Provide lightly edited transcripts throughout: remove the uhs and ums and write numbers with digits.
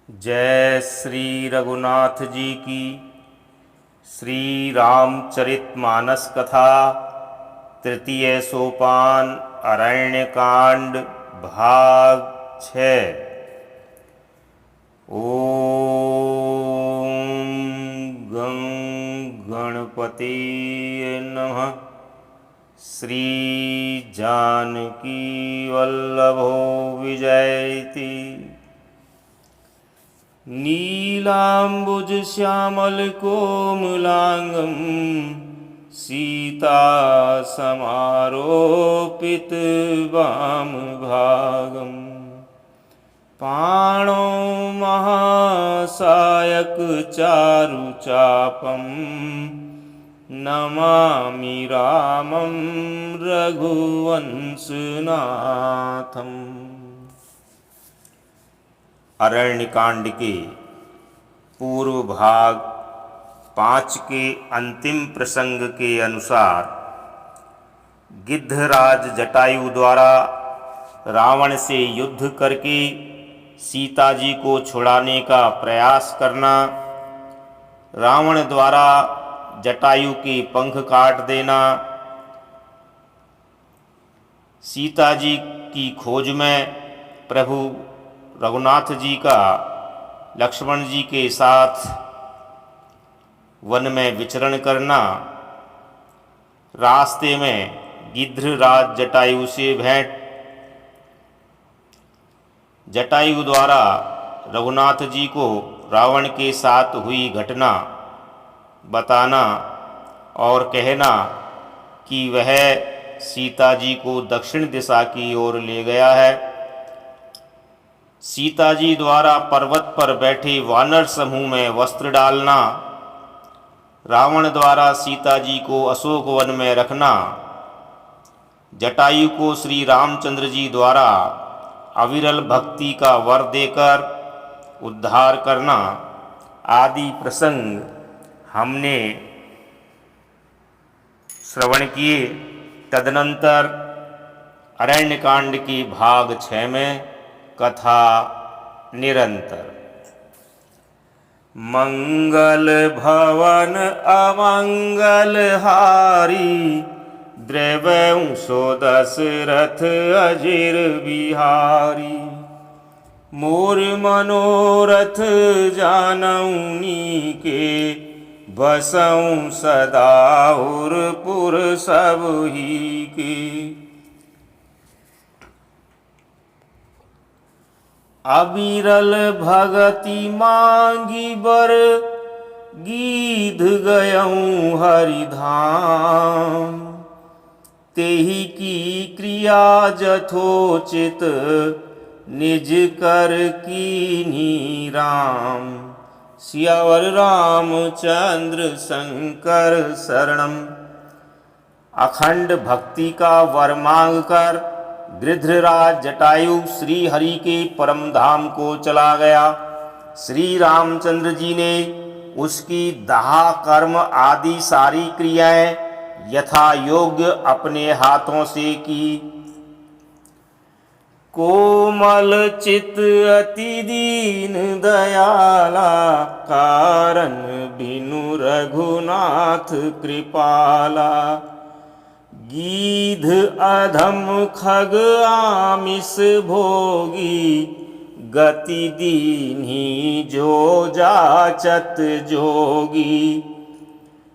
जय श्री रघुनाथ जी की। श्री रामचरितमानस कथा तृतीय सोपान अरण्यकांड भाग 6। ओम गं गणपतिये नमः। श्री जानकी वल्लभो विजयति। नीलाम्बुज श्यामल कोमलांगं सीता समारोपित वामभागं पाणौ महासायक चारुचापं नमामि रामं रघुवंशनाथम्। अरण्यकांड के पूर्व भाग 5 के अंतिम प्रसंग के अनुसार गिद्धराज जटायु द्वारा रावण से युद्ध करके सीता जी को छुड़ाने का प्रयास करना, रावण द्वारा जटायु के पंख काट देना, सीता जी की खोज में प्रभु रघुनाथ जी का लक्ष्मण जी के साथ वन में विचरण करना, रास्ते में गिद्धराज जटायु से भेंट, जटायु द्वारा रघुनाथ जी को रावण के साथ हुई घटना बताना और कहना कि वह सीता जी को दक्षिण दिशा की ओर ले गया है। सीता जी द्वारा पर्वत पर बैठे वानर समूह में वस्त्र डालना, रावण द्वारा सीता जी को अशोक वन में रखना, जटायु को श्री रामचंद्र जी द्वारा अविरल भक्ति का वर देकर उद्धार करना आदि प्रसंग हमने श्रवण किए। तदनंतर अरण्यकांड की भाग 6 में कथा निरंतर। मंगल भवन अमंगल हारी, द्रवंशो दशरथ अजिर बिहारी। मोर मनोरथ जानौनी के, बसऊं सदा उरपुर सब ही के। अविरल भगति मांगी बर, गीध गयऊं हरिधाम। तेहि की क्रिया जथोचित, निज कर कीन्ही राम। सियावर रामचंद्र शंकर शरणम। अखंड भक्ति का वर मांग कर गिद्धराज जटायु श्री हरि के परम धाम को चला गया। श्री रामचंद्र जी ने उसकी दाह कर्म आदि सारी क्रियाएं यथा योग्य अपने हाथों से की। कोमल चित अति दीन दयाला, कारण बिनु रघुनाथ कृपाला। गीध अधम खग आमिष भोगी, गति दीन्ही जो जाचत जोगी।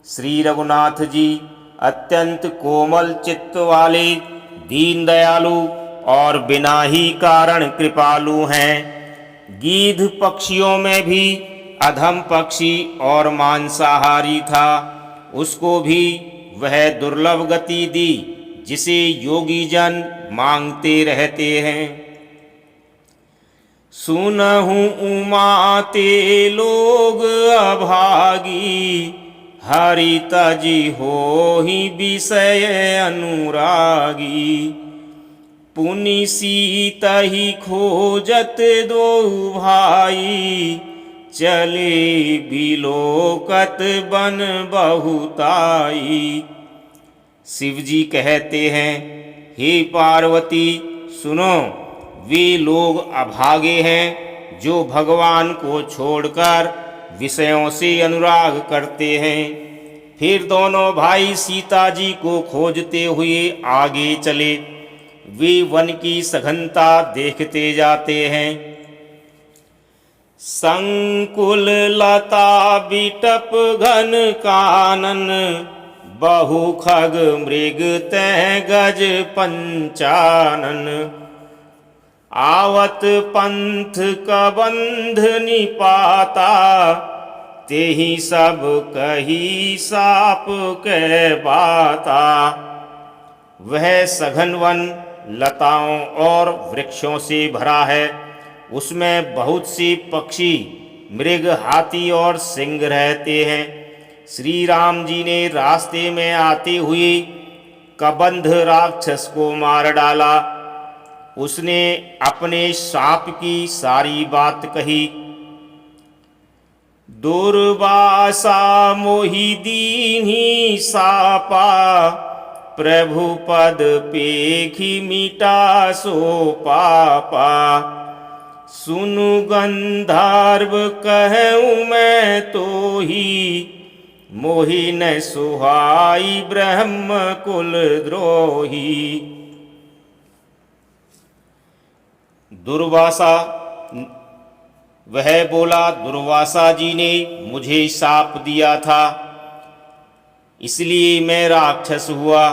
श्री रघुनाथ जी अत्यंत कोमल चित्त वाले, दीन दयालु और बिना ही कारण कृपालु हैं। गीध पक्षियों में भी अधम पक्षी और मांसाहारी था, उसको भी वह दुर्लभ गति दी जिसे योगी जन मांगते रहते हैं। सुनहु उमा ते लोग अभागी, हरि तजी होहि विषय अनुरागी। पुनि सीतहि खोजत दो भाई, चले बिलोकत बन बहुताई। शिव जी कहते हैं, हे पार्वती सुनो, वे लोग अभागे हैं जो भगवान को छोड़कर विषयों से अनुराग करते हैं। फिर दोनों भाई सीता जी को खोजते हुए आगे चले। वे वन की सघनता देखते जाते हैं। संकुल लता बिटप घन कानन, बहु खग मृग तह गज पंचानन। आवत पंथ कबंध निपाता, तेहि सब कही साप कह बाता। वह सघन वन लताओं और वृक्षों से भरा है। उसमें बहुत से पक्षी, मृग, हाथी और सिंह रहते हैं। श्री राम जी ने रास्ते में आते हुए कबंध राक्षस को मार डाला। उसने अपने सांप की सारी बात कही। दुर्वासा मोहि दीन्ही सापा, प्रभु पद पेखी मिटा सो पापा। सुनु गंधर्व कहूँ मैं तो ही, मोहि न सुहाई ब्रह्म कुल द्रोही। दुर्वासा वह बोला, दुर्वासा जी ने मुझे शाप दिया था, इसलिए मैं राक्षस हुआ।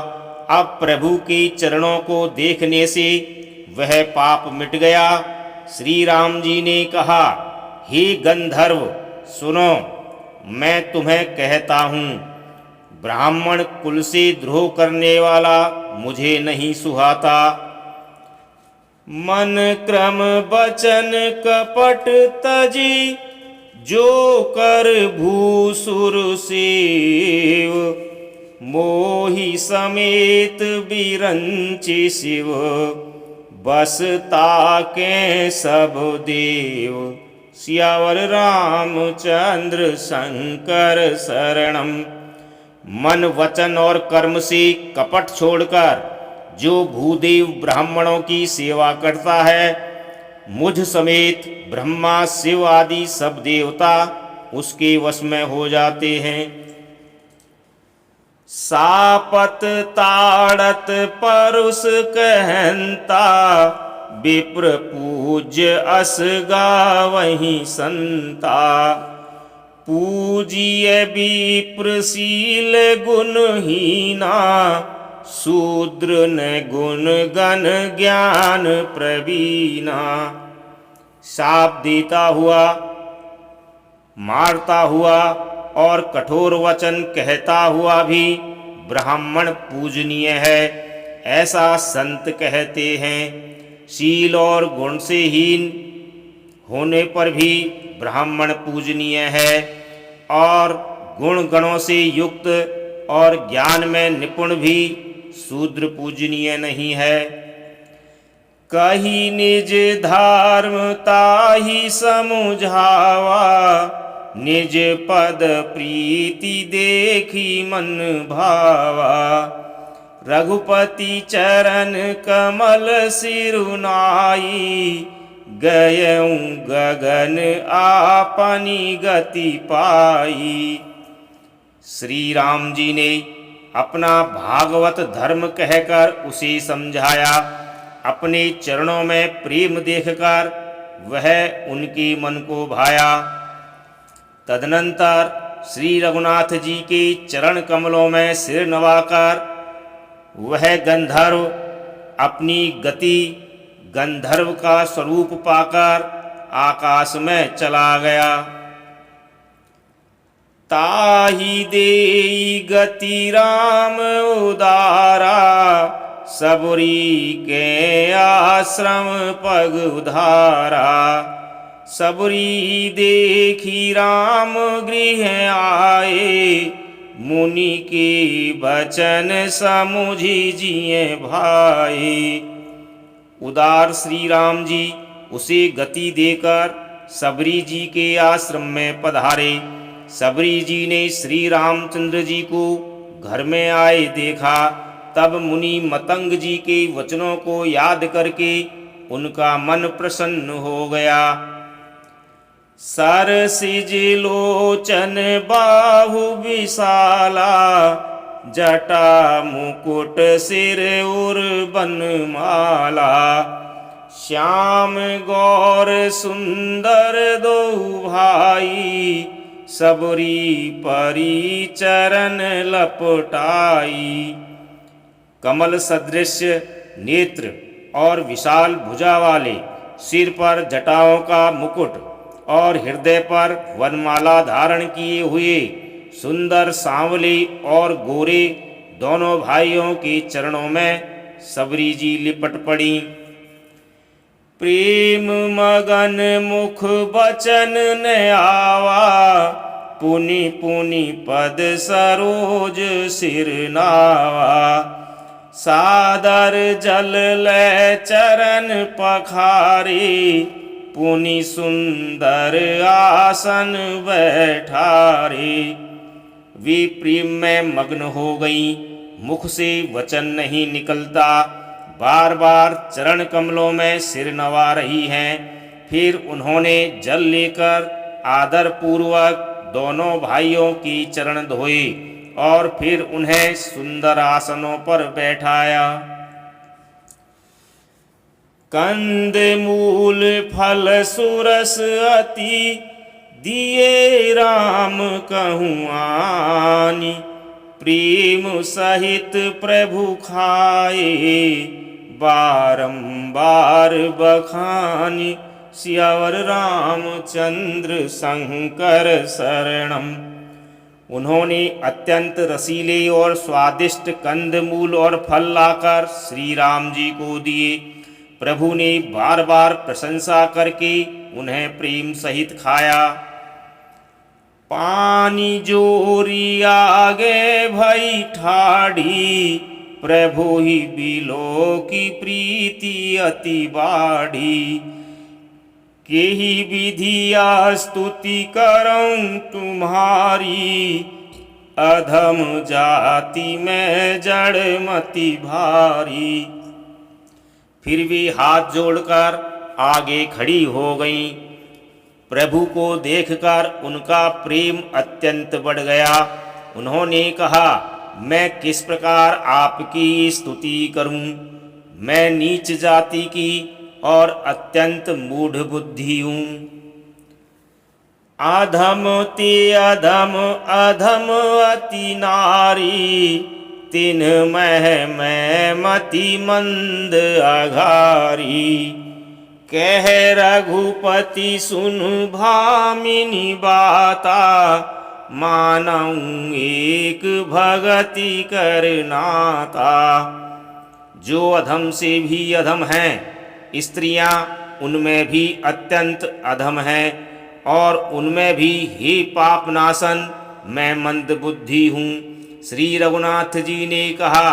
अब प्रभु के चरणों को देखने से वह पाप मिट गया। श्री राम जी ने कहा, हे गंधर्व सुनो, मैं तुम्हें कहता हूँ, ब्राह्मण कुल से द्रोह करने वाला मुझे नहीं सुहाता। मन क्रम बचन कपट तजी, जो कर भूसुर सेव। मोहि समेत बिरंचि शिव, बस ताके सब देव। सियावर रामचंद्र शंकर शरणम। मन, वचन और कर्म से कपट छोड़कर जो भूदेव ब्राह्मणों की सेवा करता है, मुझ समेत ब्रह्मा शिव आदि सब देवता उसके वश में हो जाते हैं। सापत ताड़त परुष कहंता, विप्र पूज्य अस गावहीं संता। पूजिय विप्रशील गुणहीना, शूद्र न गुण गण ज्ञान प्रवीणा। शाप देता हुआ, मारता हुआ और कठोर वचन कहता हुआ भी ब्राह्मण पूजनीय है, ऐसा संत कहते हैं। शील और गुण से हीन होने पर भी ब्राह्मण पूजनीय है, और गुण गणों से युक्त और ज्ञान में निपुण भी शूद्र पूजनीय नहीं है। कही निज धर्म ताहि समुझावा, निज पद प्रीति देखी मन भावा। रघुपति चरण कमल सिरुनाई, गयऊँ गगन आपनी गति पाई। श्री राम जी ने अपना भागवत धर्म कहकर उसे समझाया। अपने चरणों में प्रेम देखकर वह उनके मन को भाया। तदनंतर श्री रघुनाथ जी के चरण कमलों में सिर नवाकर वह गंधर्व अपनी गति गंधर्व का स्वरूप पाकर आकाश में चला गया। ताहि देई गति राम उदारा, सबरी के आश्रम पग उधारा। सबरी देखी राम गृह आए, मुनि के बचन समुझी जिए भाई। उदार श्री राम जी उसे गति देकर सबरी जी के आश्रम में पधारे। सबरी जी ने श्री रामचंद्र जी को घर में आए देखा। तब मुनि मतंग जी के वचनों को याद करके उनका मन प्रसन्न हो गया। सरसिज लोचन बाहु विशाला, जटा मुकुट सिर उर बनमाला। श्याम गौर सुंदर दो भाई, सबरी परी चरण लपटाई। कमल सदृश नेत्र और विशाल भुजा वाले, सिर पर जटाओं का मुकुट और हृदय पर वनमाला धारण किए हुए सुंदर सांवले और गोरे दोनों भाइयों के चरणों में सबरी जी लिपट पड़ी। प्रेम मगन मुख बचन न आवा, पुनि पुनि पद सरोज सिर नावा। सादर जल ले चरण पखारे, पुनि सुंदर आसन बैठारे। वे प्रेम में मग्न हो गई, मुख से वचन नहीं निकलता, बार बार चरण कमलों में सिर नवा रही हैं। फिर उन्होंने जल लेकर आदर पूर्वक दोनों भाइयों की चरण धोए और फिर उन्हें सुंदर आसनों पर बैठाया। कंद मूल फल सुरस अति, दिए राम कहूँ आनी। प्रेम सहित प्रभु खाए, बारंबार बखानी। सियावर रामचंद्र शंकर शरणम। उन्होंने अत्यंत रसीले और स्वादिष्ट कंदमूल और फल लाकर श्री राम जी को दिए। प्रभु ने बार बार प्रशंसा करके उन्हें प्रेम सहित खाया। पानी जोरी आगे भई ठाढ़ी, प्रभु ही बिलो की प्रीति अति बाढ़ी। केही विधिया स्तुति करऊं तुम्हारी, अधम जाति में जड़ मति भारी। फिर वे हाथ जोड़कर आगे खड़ी हो गईं। प्रभु को देखकर उनका प्रेम अत्यंत बढ़ गया। उन्होंने कहा, मैं किस प्रकार आपकी स्तुति करूं? मैं नीच जाति की और अत्यंत मूढ़ बुद्धि हूँ। अधम ते अधम अधम अति नारी, तिन मैं मति मंद अघारी। कह रघुपति सुन भामिनी बाता, मानऊं एक भगति करनाता। जो अधम से भी अधम हैं, स्त्रियां उनमें भी अत्यंत अधम हैं, और उनमें भी हे पापनाशन मैं मंद बुद्धि हूँ। श्री रघुनाथ जी ने कहा,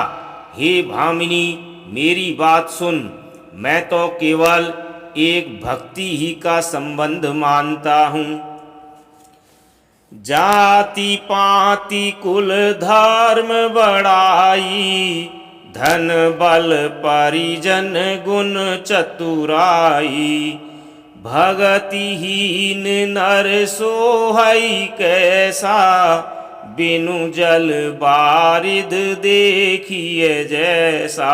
हे भामिनी मेरी बात सुन। मैं तो केवल एक भक्ति ही का संबंध मानता हूँ। जाति पाति कुल धर्म बड़ाई, धन बल परिजन गुण चतुराई। भगतिहीन नर सोहई कैसा, बिनु जल बारिद देखिए जैसा।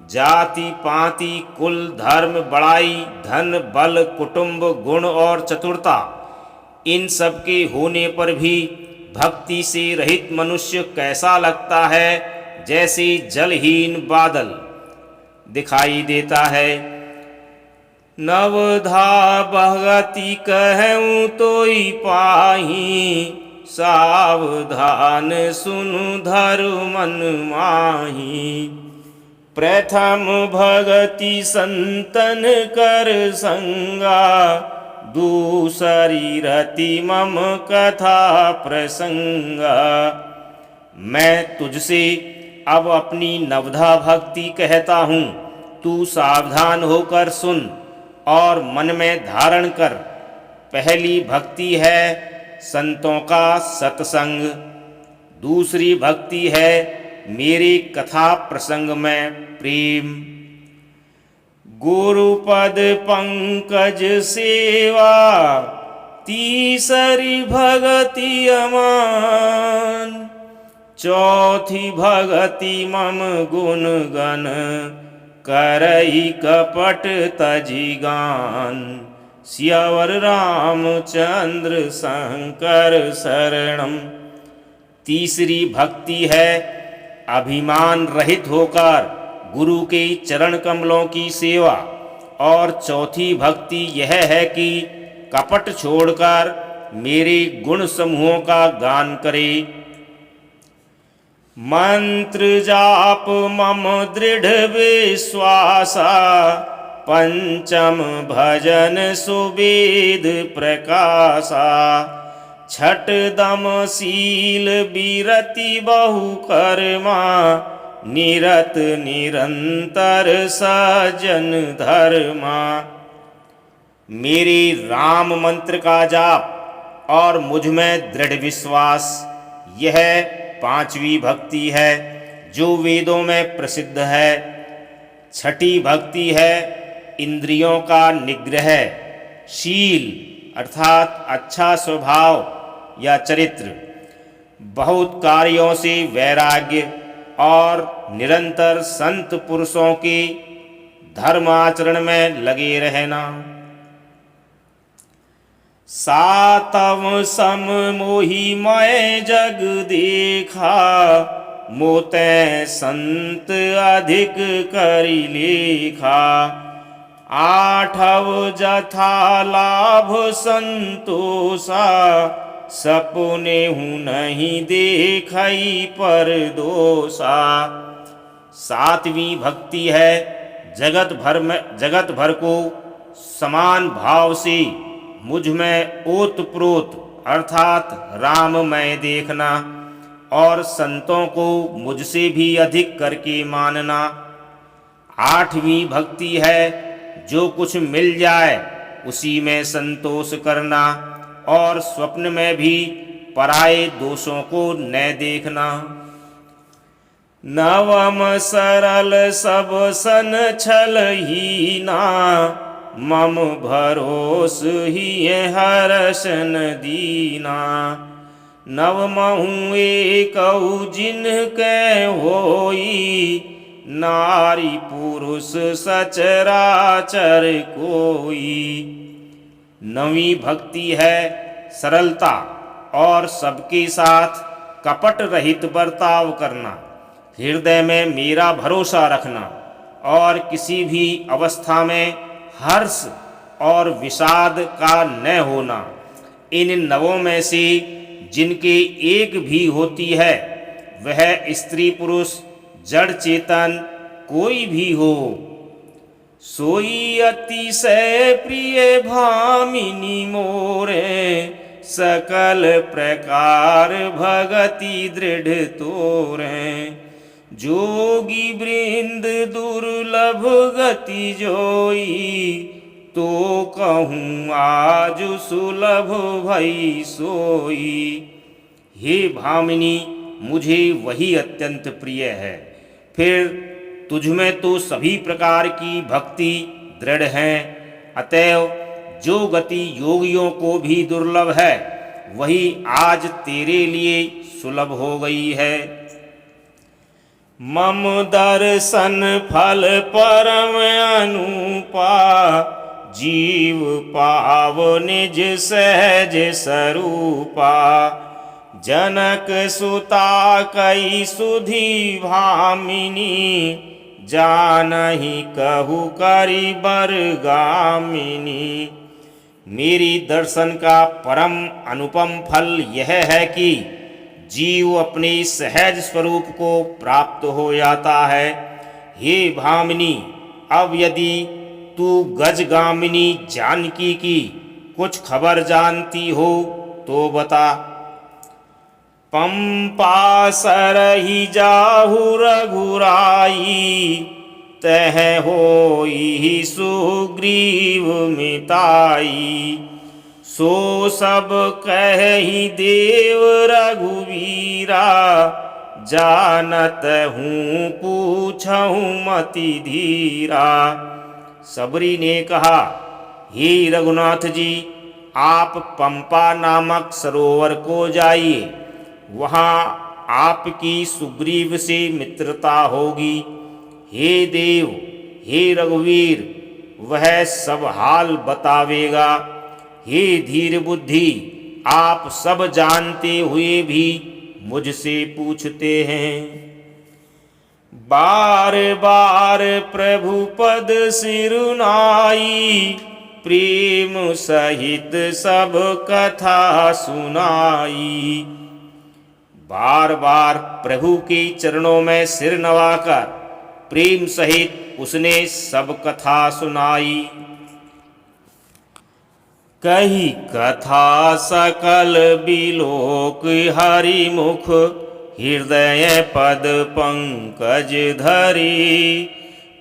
जाति पाति कुल धर्म बड़ाई, धन बल कुटुंब गुण और चतुरता, इन सब के होने पर भी भक्ति से रहित मनुष्य कैसा लगता है, जैसे जलहीन बादल दिखाई देता है। नवधा भगति कहूँ तोई पाही, सावधान सुनु धरु मन माही। प्रथम भगति संतन कर संगा, दूसरी रति मम कथा प्रसंगा। मैं तुझसे अब अपनी नवधा भक्ति कहता हूँ, तू सावधान होकर सुन और मन में धारण कर। पहली भक्ति है संतों का सत्संग, दूसरी भक्ति है मेरी कथा प्रसंग में प्रेम। गुरुपद पंकज सेवा, तीसरी भगति अमान। चौथी भगति मम गुण गण, करई कपट तजी गान। सियावर रामचंद्र शंकर शरणम। तीसरी भक्ति है अभिमान रहित होकर गुरु के चरण कमलों की सेवा। और चौथी भक्ति यह है कि कपट छोड़कर मेरे गुण समूहों का गान करे। मंत्र जाप मम दृढ़ विश्वासा, पंचम भजन सुवेद प्रकाशा। छठ दम शील विरति बहु कर्मा, निरत निरंतर सजन धर्मा। मेरे राम मंत्र का जाप और मुझ में दृढ़ विश्वास, यह पांचवी भक्ति है जो वेदों में प्रसिद्ध है। छठी भक्ति है इंद्रियों का निग्रह, शील अर्थात अच्छा स्वभाव या चरित्र, बहुत कार्यों से वैराग्य और निरंतर संत पुरुषों के धर्माचरण में लगे रहना। सातव सम मोहि मैं जग देखा, मोते संत अधिक करि लेखा। आठव जथा लाभ संतोषा, सपने हूँ नहीं देखई पर दोषा। सातवीं भक्ति है जगत भर को समान भाव से मुझ में ओतप्रोत अर्थात राममय देखना, और संतों को मुझसे भी अधिक करके मानना। आठवीं भक्ति है जो कुछ मिल जाए उसी में संतोष करना, और स्वप्न में भी पराये दोषों को न देखना। नवम सरल सब सन छल हीना, मम भरोस ही हर्षन दीना। नवमहु एकौ जिनके होई, नारी पुरुष सचराचर कोई। नवीं भक्ति है सरलता और सबके साथ कपट रहित बर्ताव करना, हृदय में मेरा भरोसा रखना और किसी भी अवस्था में हर्ष और विषाद का न होना। इन नवों में से जिनके एक भी होती है वह स्त्री पुरुष जड़ चेतन कोई भी हो, सोई अतिशय प्रिय भामिनी मोरे। सकल प्रकार भगति दृढ़ तोरे, जोगी वृंद दुर्लभ गति जोई। तो कहूँ आज सुलभ भई सोई। हे भामिनी, मुझे वही अत्यंत प्रिय है। फिर तुझमें तो सभी प्रकार की भक्ति दृढ़ है, अतएव जो गति योगियों को भी दुर्लभ है वही आज तेरे लिए सुलभ हो गई है। मम दर्शन फल परम अनुपा, जीव पाव निज सहज स्वरूपा। जनक सुता कई सुधी भामिनी, जानहि कहु करि बर गामिनी। मेरी दर्शन का परम अनुपम फल यह है कि जीव अपने सहज स्वरूप को प्राप्त हो जाता है। हे भामिनी, अब यदि तू गजगामिनी जानकी की कुछ खबर जानती हो तो बता। पंपा सरहि जाहु रघुराई, तह होई सुग्रीव मिताई। सो सब कहि देव रघुवीरा, जानत हूँ पूछहु मति धीरा। सबरी ने कहा, हे रघुनाथ जी, आप पंपा नामक सरोवर को जाइए, वहाँ आपकी सुग्रीव से मित्रता होगी। हे देव, हे रघुवीर, वह सब हाल बतावेगा। हे धीर बुद्धि, आप सब जानते हुए भी मुझसे पूछते हैं। बार बार प्रभु पद सिरुनाई, प्रेम सहित सब कथा सुनाई। बार बार प्रभु के चरणों में सिर नवाकर प्रेम सहित उसने सब कथा सुनाई। कही कथा सकल बिलोक हरि मुख, हृदय पद पंकज धरी।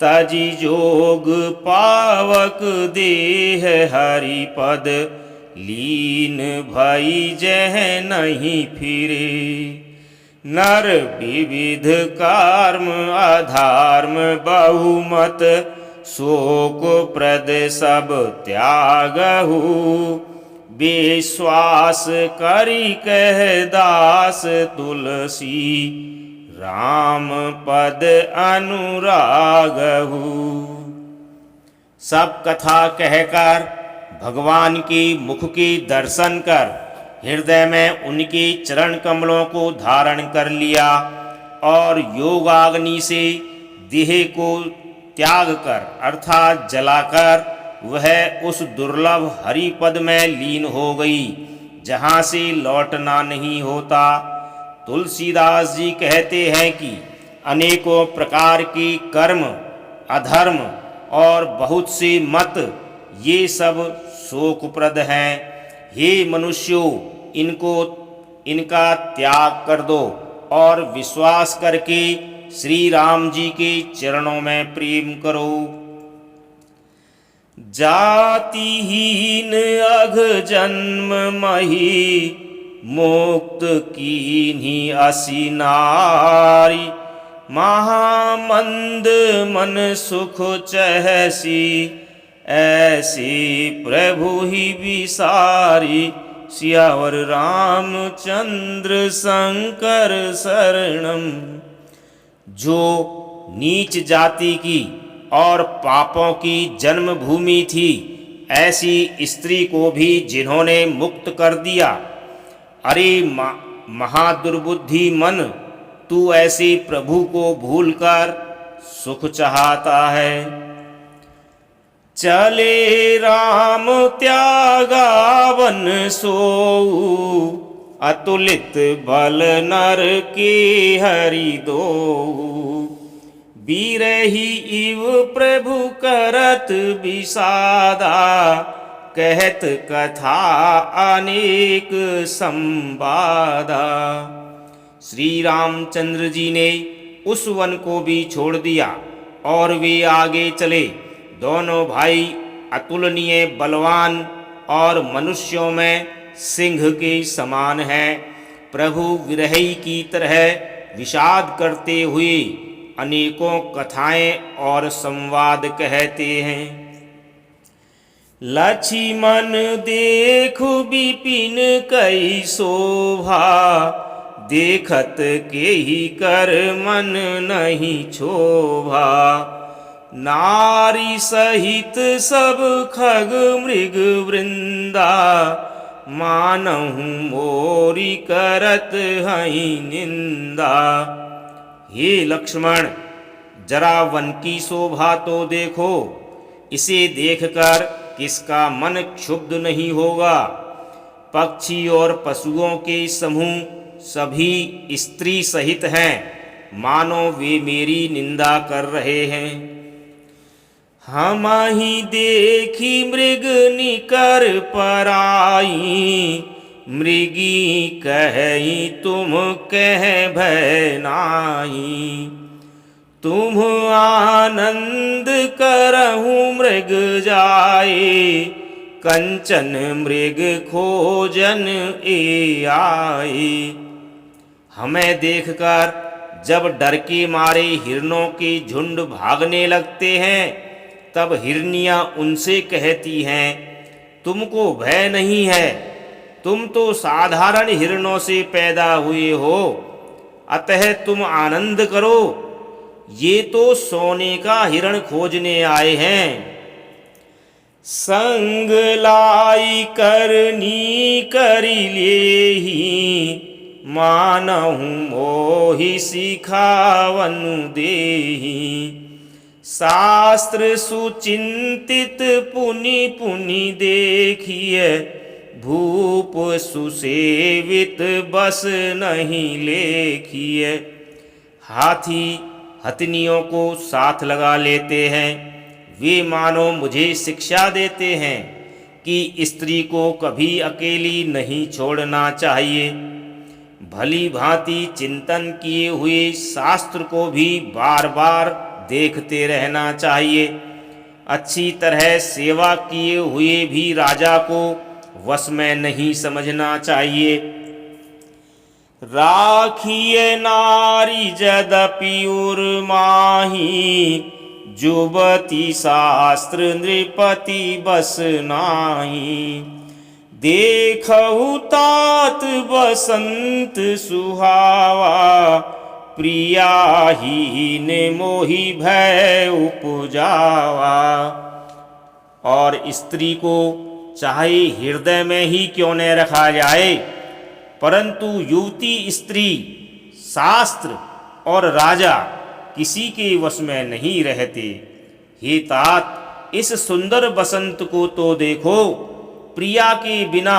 तजि जोग पावक देह हरि पद, लीन भई जह नहीं फिरे। नर विविध कर्म अधर्म बहुमत, शोक प्रद सब त्यागहु। विश्वास करि कह दास तुलसी, राम पद अनुरागहु। सब कथा कहकर भगवान के मुख के दर्शन कर हृदय में उनके चरण कमलों को धारण कर लिया और योगाग्नि से देह को त्याग कर अर्थात जलाकर वह उस दुर्लभ हरि पद में लीन हो गई जहाँ से लौटना नहीं होता। तुलसीदास जी कहते हैं कि अनेकों प्रकार के कर्म, अधर्म और बहुत से मत, ये सब शोकप्रद हैं। हे मनुष्यों, इनका त्याग कर दो और विश्वास करके श्री राम जी के चरणों में प्रेम करो। जातिहीन अघ जन्म मही, मुक्त कीन्ही असी नारी। महामंद मन सुख चहसी, ऐसी प्रभु ही विसारी। सियावर रामचंद्र शंकर शरणम। जो नीच जाति की और पापों की जन्मभूमि थी, ऐसी स्त्री को भी जिन्होंने मुक्त कर दिया। अरे महादुर्बुद्धि मन, तू ऐसे प्रभु को भूलकर सुख चाहता है। चले राम त्यागावन सोऊ, अतुलित बल नर के हरि दोऊ। बीरही इव प्रभु करत विषादा, कहत कथा अनेक संवादा। श्री रामचंद्र जी ने उस वन को भी छोड़ दिया और वे आगे चले। दोनों भाई अतुलनीय बलवान और मनुष्यों में सिंह के समान हैं। प्रभु विरही की तरह विषाद करते हुए अनेकों कथाएं और संवाद कहते हैं। लक्ष्मण देखु विपिन कई शोभा, देखत के ही कर मन नहीं क्षोभा। नारी सहित सब खग मृग वृंदा, मानहु मोरी करत हई निंदा। हे लक्ष्मण, जरा वन की शोभा तो देखो, इसे देखकर किसका मन क्षुब्ध नहीं होगा। पक्षी और पशुओं के समूह सभी स्त्री सहित हैं, मानो वे मेरी निंदा कर रहे हैं। हमहि देखी मृग निकर पराई, मृगी कहि तुम कह भय नाई। तुम आनंद करहु मृग जाए, कंचन मृग खोजन ए आए। हमें देखकर जब डर के मारे हिरणों के झुंड भागने लगते हैं, तब हिरनियाँ उनसे कहती हैं, तुमको भय नहीं है, तुम तो साधारण हिरणों से पैदा हुए हो, अतः तुम आनंद करो, ये तो सोने का हिरण खोजने आए हैं। संग लाई करनी करी लेही, मानहु मोहि सिखावनु देही। शास्त्र सुचिंतित पुनि पुनि देखिए, भूप सुसेवित बस नहीं लेखिए। हाथी हथनियों को साथ लगा लेते हैं, वे मानो मुझे शिक्षा देते हैं कि स्त्री को कभी अकेली नहीं छोड़ना चाहिए। भली भांति चिंतन किए हुए शास्त्र को भी बार बार देखते रहना चाहिए। अच्छी तरह सेवा किए हुए भी राजा को वश में नहीं समझना चाहिए। राखिए नारी यद्यपि उर्माही, जुबती शास्त्र नृपति बस नाही। देखहु तात बसंत सुहावा, प्रियाहीन मोहि भय उपजावा। और स्त्री को चाहे हृदय में ही क्यों न रखा जाए, परंतु युवती स्त्री, शास्त्र और राजा किसी के वश में नहीं रहते। हे तात, इस सुंदर बसंत को तो देखो, प्रिया के बिना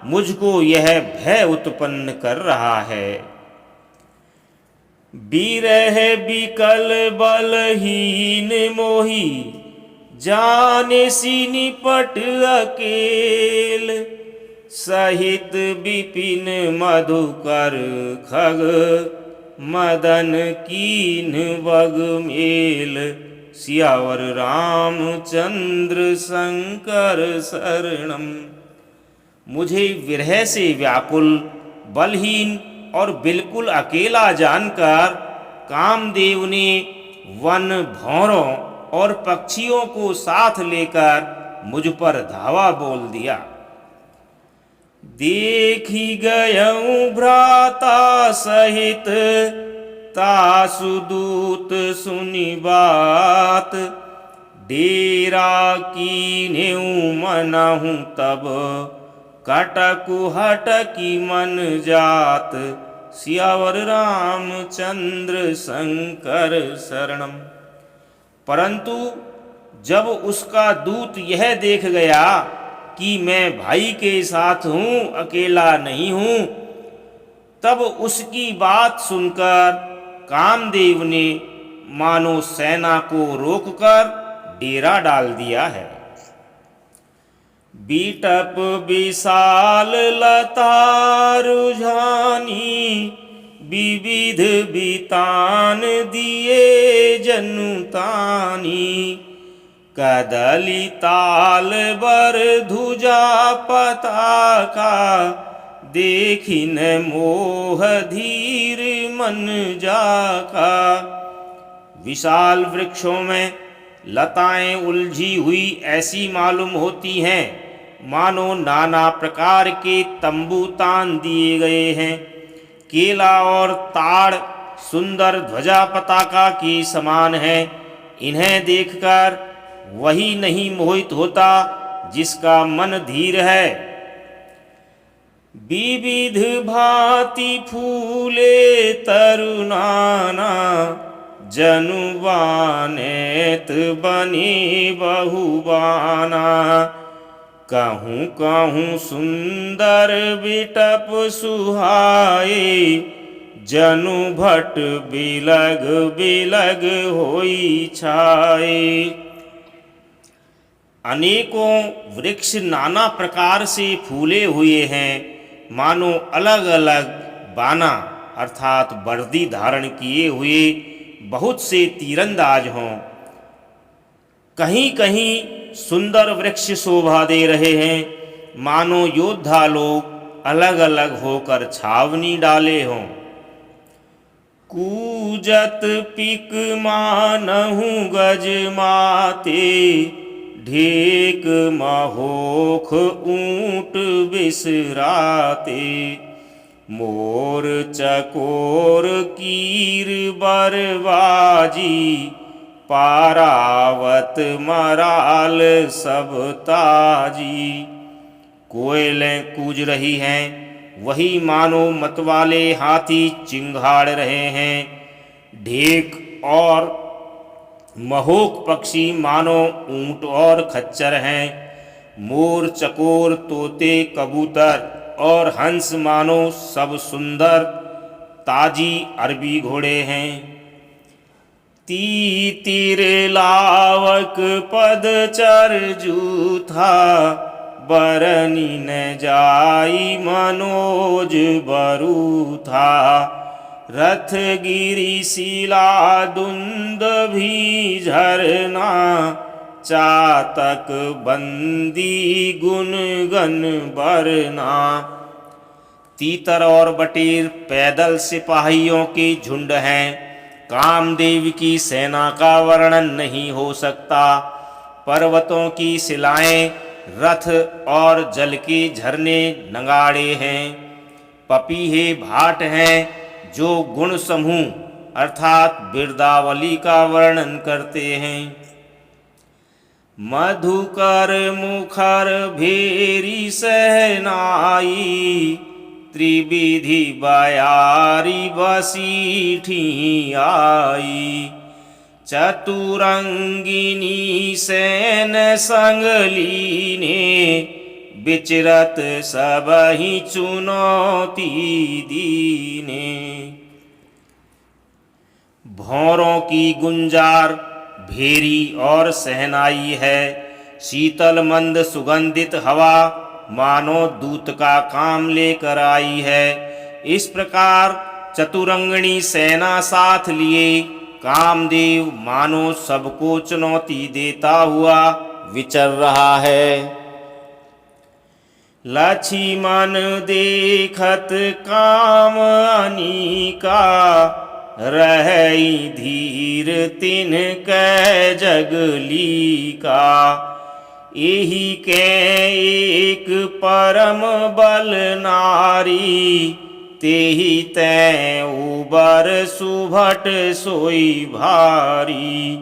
मुझको यह भय उत्पन्न कर रहा है। बिरह बिकल बलहीन मोही, जाने सी निपट अकेल। सहित विपिन मधुकर खग, मदन कीन बग मेल। सियावर रामचंद्र शंकर शरणम। मुझे विरह से व्याकुल, बलहीन और बिल्कुल अकेला जानकर कामदेव ने वन, भौरों और पक्षियों को साथ लेकर मुझ पर धावा बोल दिया। देखी गयऊं भ्राता सहित, तासु दूत सुनि बात। डेरा कीन्हेउ मनहु तब, कटकु हटकी मन जात। सियावर रामचंद्र शंकर शरणम। परंतु जब उसका दूत यह देख गया कि मैं भाई के साथ हूँ, अकेला नहीं हूँ, तब उसकी बात सुनकर कामदेव ने मानो सेना को रोककर डेरा डाल दिया है। बीटप विशाल लता रुझानी, विविध बितान दिए जनुतानी। कदली ताल बर ध्वजा पताका, देखिन मोह धीर मन जाका। विशाल वृक्षों में लताएं उलझी हुई ऐसी मालूम होती हैं, मानो नाना प्रकार के तंबू तान दिए गए हैं। केला और ताड़ सुंदर ध्वजा पताका के समान है। इन्हें देखकर वही नहीं मोहित होता जिसका मन धीर है। विविध भांति फूले तरुनाना, जनु बानेत बनी बहुबाना। कहूँ कहूँ सुंदर बिटप सुहाए, जनु भट बिलग बिलग होई छाए। अनेकों वृक्ष नाना प्रकार से फूले हुए हैं, मानो अलग अलग बाना अर्थात वर्दी धारण किए हुए बहुत से तीरंदाज हों। कहीं कहीं सुंदर वृक्ष शोभा दे रहे हैं, मानो योद्धा लोग अलग अलग होकर छावनी डाले हों। कूजत पिक मानहु गज माते, ढेक महोख ऊंट बिसराते। मोर चकोर कीर बरबाजी, पारावत मराल सब ताजी। कोयलें कूज रही हैं, वही मानो मतवाले हाथी चिंगाड़ रहे हैं। ढेक और महोक पक्षी मानो ऊंट और खच्चर हैं। मोर चकोर तोते कबूतर और हंस मानो सब सुंदर ताजी अरबी घोड़े हैं। तीतिर लावक पदचर जूथा, बरनी न जाई मनोज बरूथा। रथ गिरी शिला दुंद भी झरना, चातक बंदी गुनगन बरना। तीतर और बटीर पैदल सिपाहियों के झुंड हैं। कामदेव की सेना का वर्णन नहीं हो सकता। पर्वतों की शिलाएं, रथ और जल के झरने नगाड़े हैं। पपीहे भाट हैं जो गुण समूह अर्थात बिरदावली का वर्णन करते हैं। मधुकर मुखर भेरी सहनाई, त्रिविधि बयारी बसीठी आई। चतुरंगिनी सैन संग लीने, विचरत सबहि चुनौती दीने। भौरों की गुंजार भेरी और सहनाई है। शीतल मंद सुगंधित हवा मानो दूत का काम लेकर आई है। इस प्रकार चतुरंगणी सेना साथ लिए कामदेव मानो सबको चुनौती देता हुआ विचर रहा है। लक्ष्मण देखत काम अनीका, रहई धीर तिनकै जगली का। एही के एक परम बल नारी, तेहि तैं उबर सुभट सोई भारी।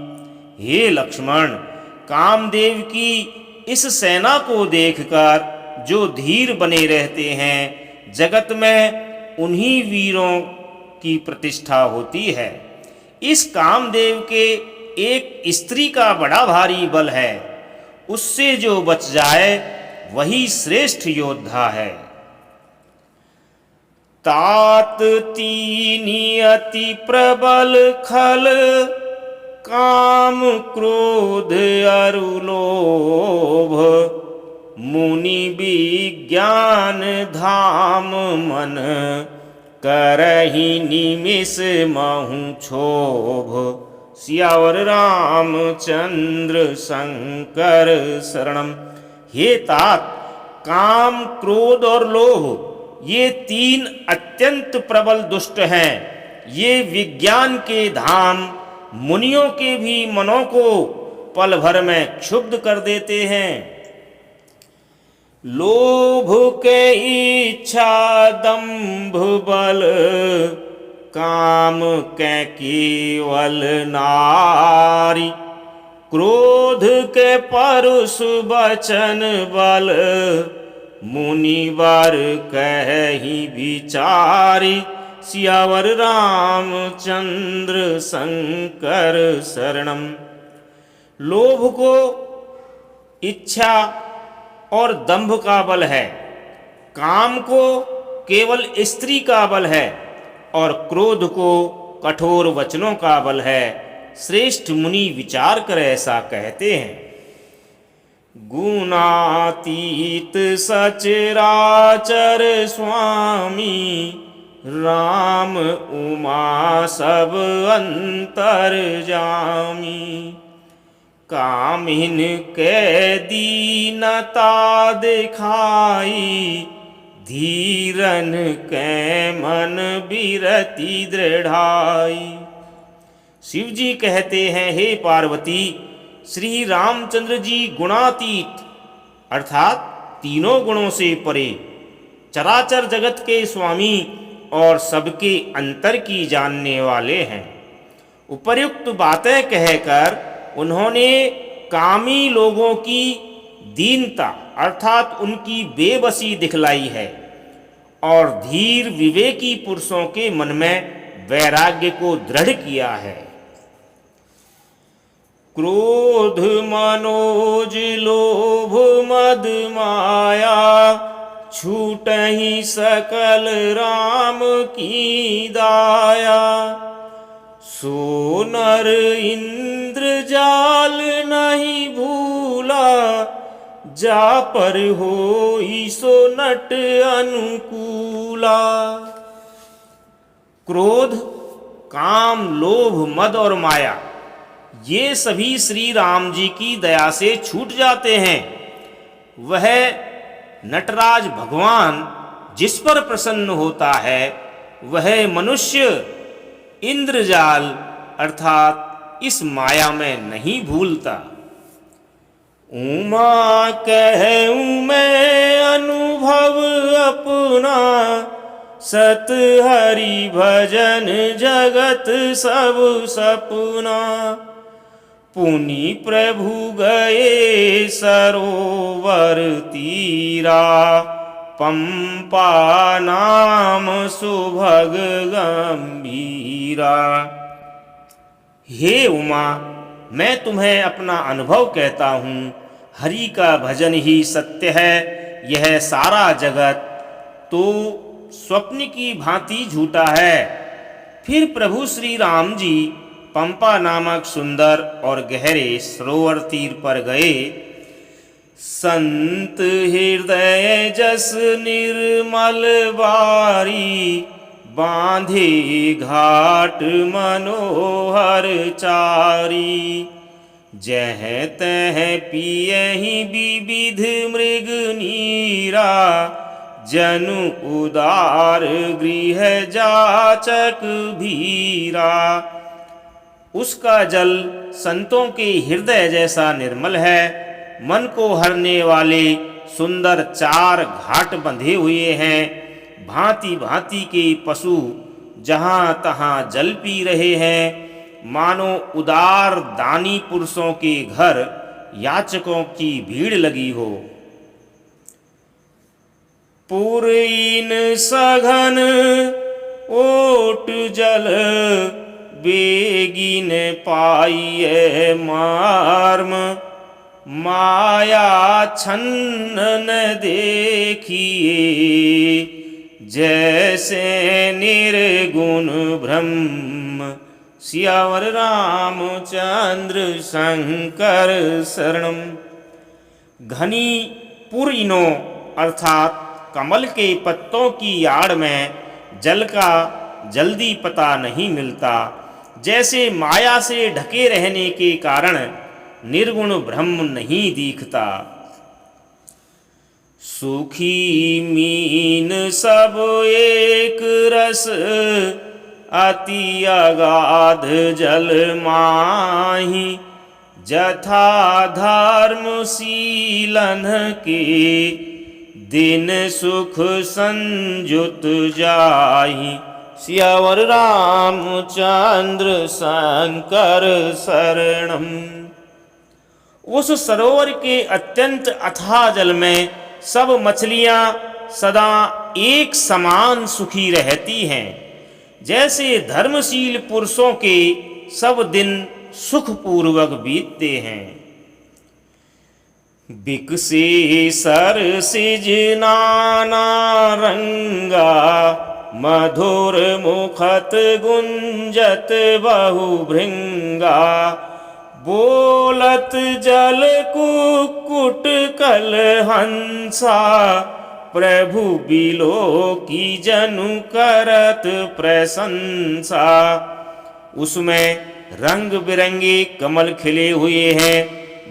हे लक्ष्मण, कामदेव की इस सेना को देखकर जो धीर बने रहते हैं, जगत में उन्हीं वीरों की प्रतिष्ठा होती है। इस कामदेव के एक स्त्री का बड़ा भारी बल है। उससे जो बच जाए वही श्रेष्ठ योद्धा है। तात तीनि अति प्रबल खल, काम क्रोध अरु लोभ। मुनि विज्ञान धाम मन, करहि निमिष महु क्षोभ। सियावर रामचंद्र शंकर शरणम। हे तात, काम क्रोध और लोभ ये तीन अत्यंत प्रबल दुष्ट हैं। ये विज्ञान के धाम, मुनियों के भी मनों को पल भर में क्षुब्ध कर देते हैं। लोभ के इच्छा दंभ बल, काम के केवल नारी। क्रोध के परुष वचन बल, मुनिवर कहि विचारी। सियावर रामचंद्र शंकर शरणम। लोभ को इच्छा और दंभ का बल है, काम को केवल स्त्री का बल है और क्रोध को कठोर वचनों का बल है। श्रेष्ठ मुनि विचार कर ऐसा कहते हैं। गुणातीत सचराचर स्वामी, राम उमा सब अंतर्जामी। कामिन के दीनता दिखाई, धीरन कै मन बिरति दृढ़ाई। शिव जी कहते हैं, हे पार्वती, श्री रामचंद्र जी गुणातीत अर्थात तीनों गुणों से परे, चराचर जगत के स्वामी और सबके अंतर की जानने वाले हैं। उपर्युक्त बातें कहकर उन्होंने कामी लोगों की दीनता अर्थात उनकी बेबसी दिखलाई है और धीर विवेकी पुरुषों के मन में वैराग्य को दृढ़ किया है। क्रोध मनोज लोभ मद माया, छूटहि सकल राम की दाया। सो नर इंद्र जाल नहीं भूला, जा पर होई सो नट अनुकूला। क्रोध, काम, लोभ, मद और माया ये सभी श्री राम जी की दया से छूट जाते हैं। वह नटराज भगवान जिस पर प्रसन्न होता है वह मनुष्य इंद्रजाल अर्थात इस माया में नहीं भूलता। उमा कहूँ मैं अनुभव अपना, सत हरि भजन जगत सब सपना। पुनि प्रभु गए सरोवर तीरा, पंपा नाम सुभग गंभीरा। हे उमा, मैं तुम्हें अपना अनुभव कहता हूँ, हरि का भजन ही सत्य है। यह सारा जगत तो स्वप्न की भांति झूठा है। फिर प्रभु श्री राम जी पंपा नामक सुंदर और गहरे सरोवर तीर पर गए। संत हृदय जस निर्मल बारी, बांधे घाट मनोहर चारी। जह तह पियहि विविध मृग नीरा, जनु उदार गृह जाचक भीरा। उसका जल संतों के हृदय जैसा निर्मल है। मन को हरने वाले सुंदर 4 घाट बंधे हुए हैं। भांति भांति के पशु जहाँ तहाँ जल पी रहे हैं। मानो उदार दानी पुरुषों के घर याचकों की भीड़ लगी हो। पुरइन सघन ओट जल, बेगिन पाइए मार्म। माया छन्न न देखिए, जैसे निर्गुण ब्रह्म। सियावर रामचंद्र शंकर शरणम। घनी पुरइनों अर्थात कमल के पत्तों की आड़ में जल का जल्दी पता नहीं मिलता। जैसे माया से ढके रहने के कारण निर्गुण ब्रह्म नहीं दिखता। सुखी मीन सब एक रस, अति अगाध जल माही। जथा धर्मशीलन के, दिन सुख संजुत जाहि। सियावर रामचंद्र शंकर शरणम। उस सरोवर के अत्यंत अथाह जल में सब मछलियां सदा एक समान सुखी रहती हैं। जैसे धर्मशील पुरुषों के सब दिन सुखपूर्वक बीतते हैं। बिकसे सर सिज नाना रंगा, मधुर मुखत गुंजत बहु भृंगा। बोलत जल कुक्कुट कल हंसा, प्रभु बिलो की जनु करत प्रशंसा। उसमें रंग बिरंगे कमल खिले हुए हैं।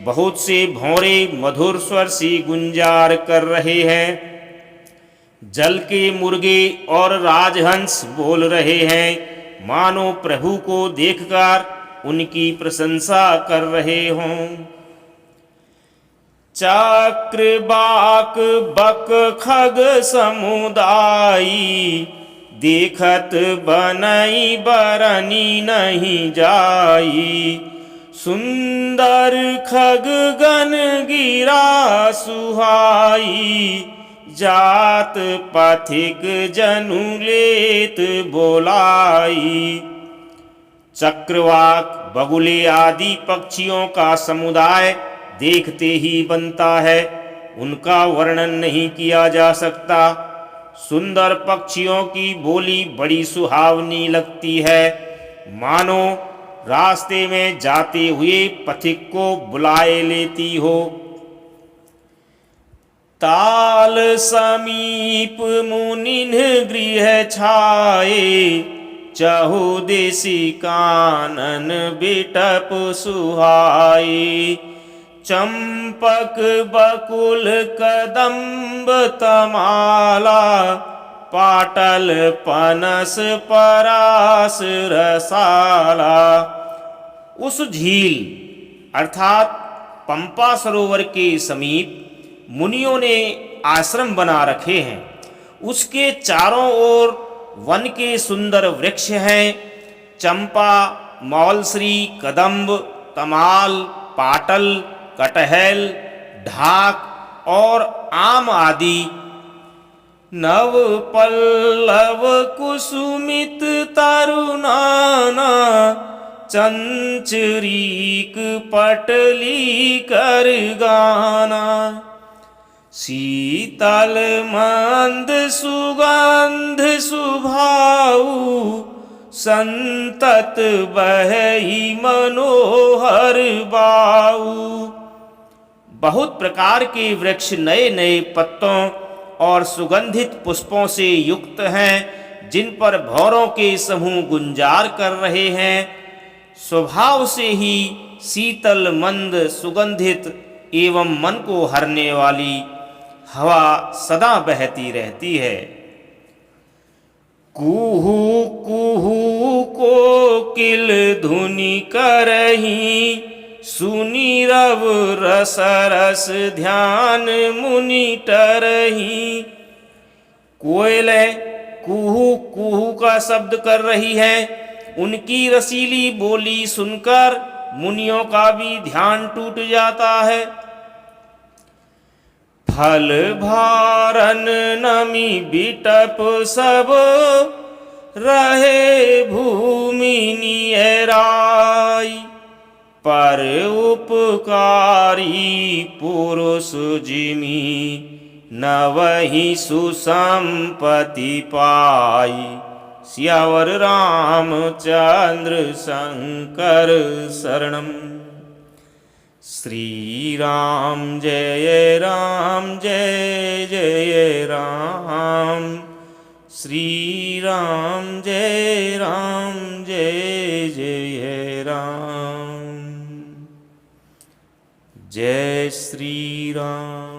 बहुत से भौरे मधुर स्वर से गुंजार कर रहे हैं। जल के मुर्गे और राजहंस बोल रहे हैं, मानो प्रभु को देखकर उनकी प्रशंसा कर रहे हों। चक्र बाक बक खग समुदायी, देखत बनई बरनी नहीं जाई। सुंदर खग गण गिरा सुहाई, जात पथिक जनु लेत बोलाई। चक्रवाक बगुले आदि पक्षियों का समुदाय देखते ही बनता है, उनका वर्णन नहीं किया जा सकता। सुंदर पक्षियों की बोली बड़ी सुहावनी लगती है, मानो रास्ते में जाते हुए पथिक को बुलाए लेती हो। ताल समीप मुनिन गृह छाए, चहुदिशि कानन बिटप सुहाए। चंपक बकुल कदम्ब तमाला, पाटल पनस परास रसाला। उस झील अर्थात पंपा सरोवर के समीप मुनियों ने आश्रम बना रखे हैं। उसके चारों ओर वन के सुंदर वृक्ष हैं। चंपा, मौलश्री, कदम्ब, तमाल, पाटल, कटहल, ढाक और आम आदि। नव पल्लव कुसुमित तरुनाना, चंचरीक पटली कर गाना। शीतल मंद सुगंध सुभाऊ, संतत बहई मनोहर बाऊ। बहुत प्रकार के वृक्ष नए नए पत्तों और सुगंधित पुष्पों से युक्त हैं, जिन पर भौरों के समूह गुंजार कर रहे हैं। स्वभाव से ही शीतल मंद सुगंधित एवं मन को हरने वाली हवा सदा बहती रहती है। कुहू कुहू कोकिल धुनि करही, सुनी रव रस रस ध्यान मुनि टरही। कोयलें कुहू कुहू का शब्द कर रही है। उनकी रसीली बोली सुनकर मुनियों का भी ध्यान टूट जाता है। फल भारन नमी बिटप सब, रहे भूमि नियराई। पर उपकारी पुरुष जिमी, नवहि सुसंपत्ति पाई। सियावर रामचंद्र शंकर शरणम। श्री राम जय जय राम। श्री राम जय जय राम। जय श्री राम।